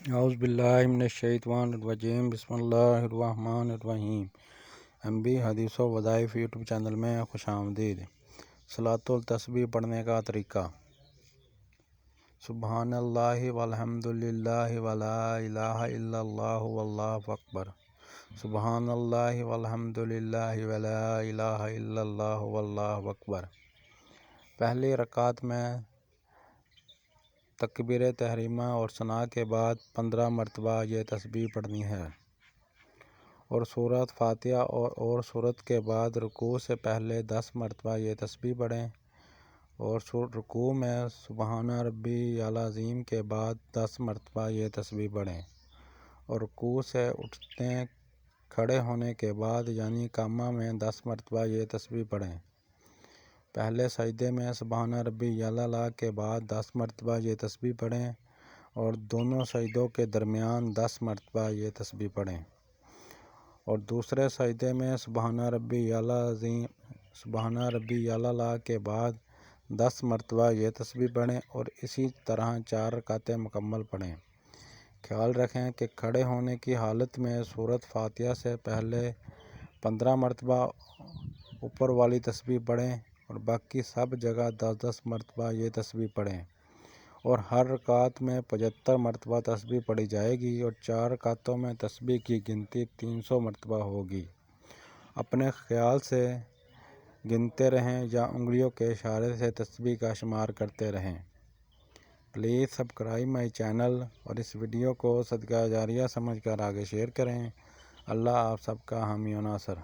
اعوذ باللہ من الشیطان الرجیم، بسم اللہ الرحمن الرحیم۔ MB حدیث و وظائف یوٹیوب چینل میں خوش آمدید۔ صلاۃ التسبیح پڑھنے کا طریقہ: سبحان اللہ والحمد للہ ولا الہ الا اللہ واللہ اکبر، سبحان اللہ والحمد للہ ولا الہ الا اللہ واللہ اکبر۔ پہلی رکعت میں تکبیر تحریمہ اور ثنا کے بعد 15 مرتبہ یہ تسبیح پڑھنی ہے، اور سورۃ فاتحہ اور سورت کے بعد رکوع سے پہلے 10 مرتبہ یہ تسبیح پڑھیں، اور رکوع میں سبحان ربی العظیم کے بعد 10 مرتبہ یہ تسبیح پڑھیں، اور رکوع سے اٹھتے کھڑے ہونے کے بعد یعنی قامہ میں 10 مرتبہ یہ تسبیح پڑھیں۔ پہلے سجدے میں سبحان ربی الاعلیٰ کے بعد 10 مرتبہ یہ تسبیح پڑھیں، اور دونوں سجدوں کے درمیان 10 مرتبہ یہ تسبیح پڑھیں، اور دوسرے سجدے میں سبحان ربی الاعلیٰ کے بعد 10 مرتبہ یہ تسبیح پڑھیں، اور اسی طرح 4 رکعتیں مکمل پڑھیں۔ خیال رکھیں کہ کھڑے ہونے کی حالت میں سورۃ فاتحہ سے پہلے 15 مرتبہ اوپر والی تسبیح پڑھیں، اور باقی سب جگہ 10 مرتبہ یہ تسبیح پڑھیں، اور ہر رکعت میں 75 مرتبہ تسبیح پڑھی جائے گی، اور 4 رکعتوں میں تسبیح کی گنتی 300 مرتبہ ہوگی۔ اپنے خیال سے گنتے رہیں یا انگلیوں کے اشارے سے تسبیح کا شمار کرتے رہیں۔ پلیز سبسکرائب مائی چینل، اور اس ویڈیو کو صدقہ جاریہ سمجھ کر آگے شیئر کریں۔ اللہ آپ سب کا حامی و ناصر۔